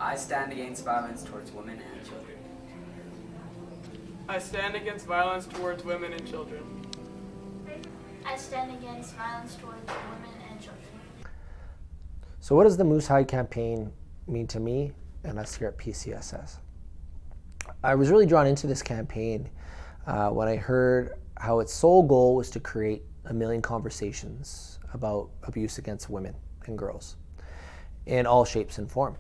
I stand against violence towards women and children. I stand against violence towards women and children. I stand against violence towards women and children. So what does the Moose Hide campaign mean to me and us here at PCSS? I was really drawn into this campaign when I heard how its sole goal was to create 1 million conversations about abuse against women and girls in all shapes and form.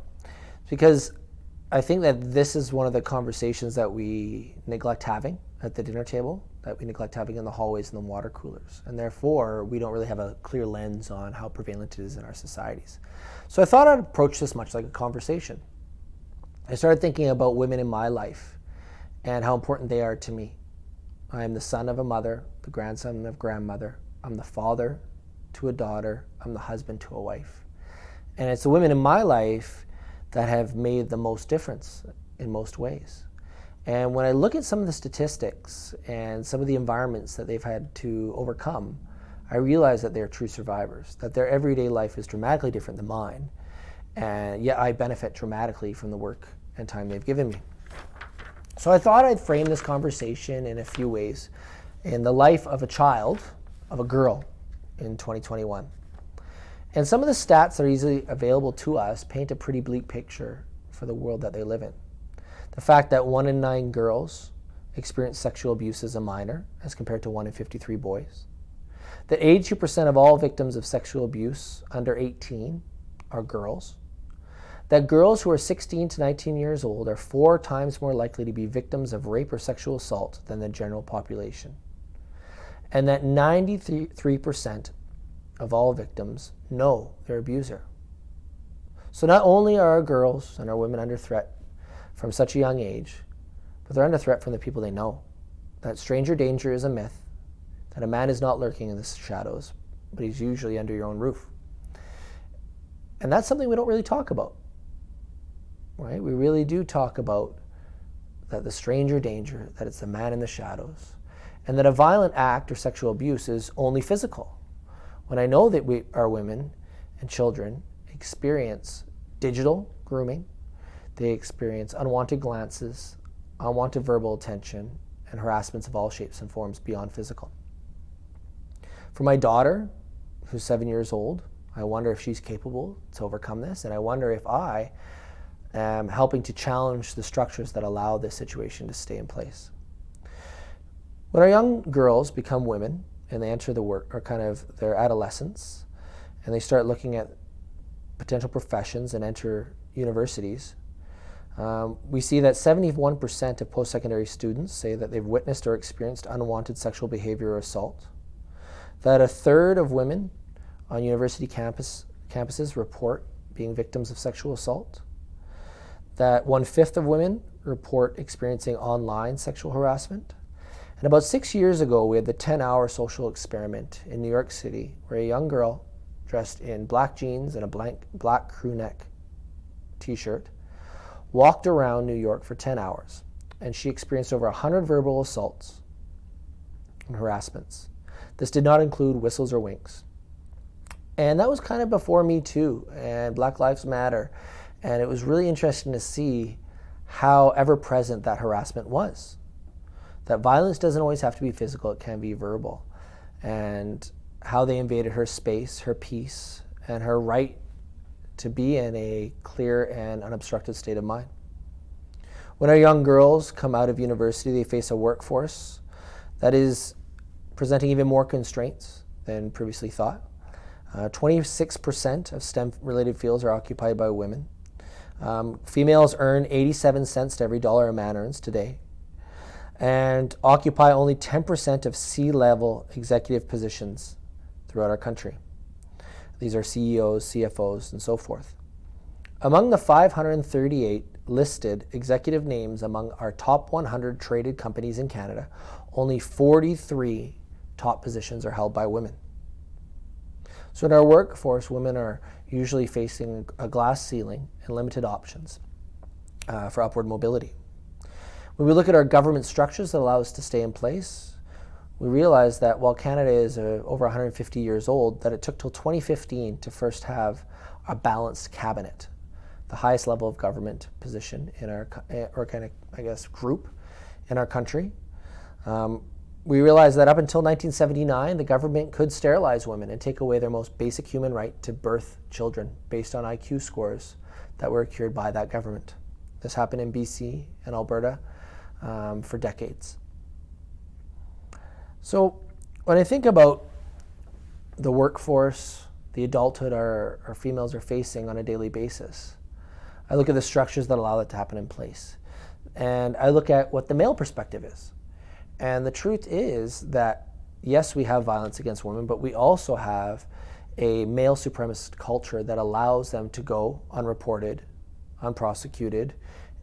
Because I think that this is one of the conversations that we neglect having at the dinner table, that we neglect having in the hallways and the water coolers. And therefore, we don't really have a clear lens on how prevalent it is in our societies. So I thought I'd approach this much like a conversation. I started thinking about women in my life and how important they are to me. I am the son of a mother, the grandson of a grandmother. I'm the father to a daughter. I'm the husband to a wife. And it's the women in my life that have made the most difference in most ways. And when I look at some of the statistics and some of the environments that they've had to overcome, I realize that they're true survivors, that their everyday life is dramatically different than mine, and yet I benefit dramatically from the work and time they've given me. So I thought I'd frame this conversation in a few ways in the life of a child, of a girl in 2021. And some of the stats that are easily available to us paint a pretty bleak picture for the world that they live in. The fact that 1 in 9 girls experience sexual abuse as a minor, as compared to 1 in 53 boys. That 82% of all victims of sexual abuse under 18 are girls. That girls who are 16 to 19 years old are 4 times more likely to be victims of rape or sexual assault than the general population. And that 93% of all victims know their abuser. So not only are our girls and our women under threat from such a young age, but they're under threat from the people they know. That stranger danger is a myth, that a man is not lurking in the shadows, but he's usually under your own roof. And that's something we don't really talk about, right? We really do talk about that the stranger danger, that it's the man in the shadows, and that a violent act or sexual abuse is only physical. When I know that our women and children experience digital grooming, they experience unwanted glances, unwanted verbal attention, and harassments of all shapes and forms beyond physical. For my daughter, who's 7 years old, I wonder if she's capable to overcome this, and I wonder if I am helping to challenge the structures that allow this situation to stay in place. When our young girls become women and they enter the work, or kind of their adolescence, and they start looking at potential professions and enter universities, we see that 71% of post-secondary students say that they've witnessed or experienced unwanted sexual behavior or assault, that 1/3 of women on university campuses report being victims of sexual assault, that 1/5 of women report experiencing online sexual harassment. And about 6 years ago, we had the 10-hour social experiment in New York City, where a young girl dressed in black jeans and a black crew neck t-shirt walked around New York for 10 hours, and she experienced over 100 verbal assaults and harassments. This did not include whistles or winks. And that was kind of before Me Too and Black Lives Matter, and it was really interesting to see how ever-present that harassment was. That violence doesn't always have to be physical, it can be verbal. And how they invaded her space, her peace, and her right to be in a clear and unobstructed state of mind. When our young girls come out of university, they face a workforce that is presenting even more constraints than previously thought. 26% of STEM-related fields are occupied by women. Females earn 87 cents to every dollar a man earns today, and occupy only 10% of C-level executive positions throughout our country. These are CEOs, CFOs, and so forth. Among the 538 listed executive names among our top 100 traded companies in Canada, only 43 top positions are held by women. So in our workforce, women are usually facing a glass ceiling and limited options for upward mobility. When we look at our government structures that allow us to stay in place, we realize that while Canada is over 150 years old, that it took till 2015 to first have a balanced cabinet. the highest level of government position in our, or kind of, I guess, group in our country. We realized that up until 1979, the government could sterilize women and take away their most basic human right to birth children based on IQ scores that were accrued by that government. This happened in BC and Alberta for decades. So when I think about the workforce, the adulthood our females are facing on a daily basis, I look at the structures that allow that to happen in place. And I look at what the male perspective is. And the truth is that, yes, we have violence against women, but we also have a male supremacist culture that allows them to go unreported, unprosecuted,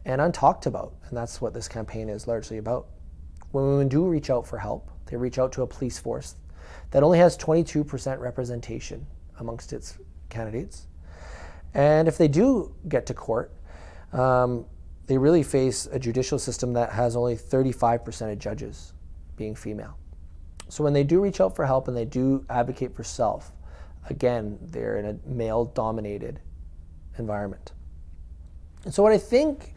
and untalked about. And that's what this campaign is largely about. When women do reach out for help, they reach out to a police force that only has 22% representation amongst its candidates. And if they do get to court, they really face a judicial system that has only 35% of judges being female. So when they do reach out for help and they do advocate for self, again, they're in a male-dominated environment. And so what I think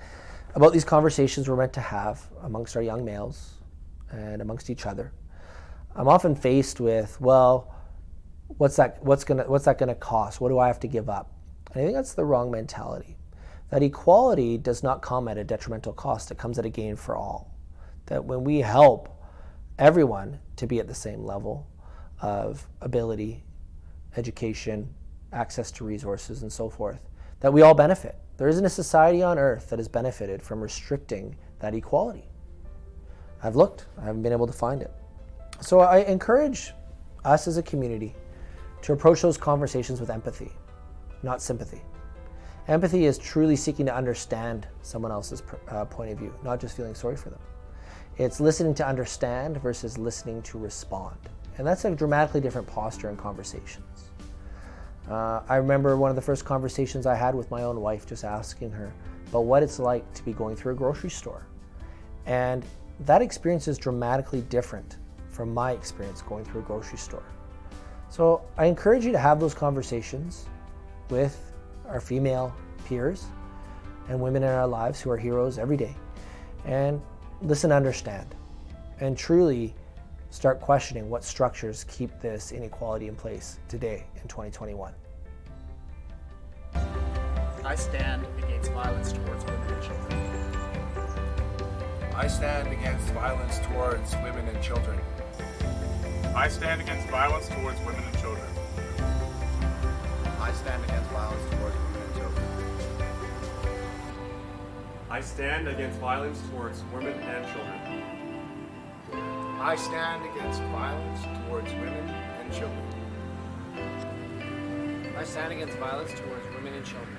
about these conversations we're meant to have amongst our young males and amongst each other, I'm often faced with, well, what's that gonna cost? What do I have to give up? And I think that's the wrong mentality. That equality does not come at a detrimental cost. It comes at a gain for all. That when we help everyone to be at the same level of ability, education, access to resources, and so forth, that we all benefit. There isn't a society on earth that has benefited from restricting that equality. I've looked, I haven't been able to find it. So I encourage us as a community to approach those conversations with empathy, not sympathy. Empathy is truly seeking to understand someone else's point of view, not just feeling sorry for them. It's listening to understand versus listening to respond. And that's a dramatically different posture in conversations. I remember one of the first conversations I had with my own wife, just asking her about what it's like to be going through a grocery store. And that experience is dramatically different from my experience going through a grocery store. So I encourage you to have those conversations with our female peers and women in our lives who are heroes every day, and listen, understand, and truly start questioning what structures keep this inequality in place today in 2021. I stand against violence towards women and children. I stand against violence towards women and children. I stand against violence towards women and children. I stand against violence towards women and children. I stand against violence towards women and children. I stand against violence towards women and children. I stand against violence towards women and children.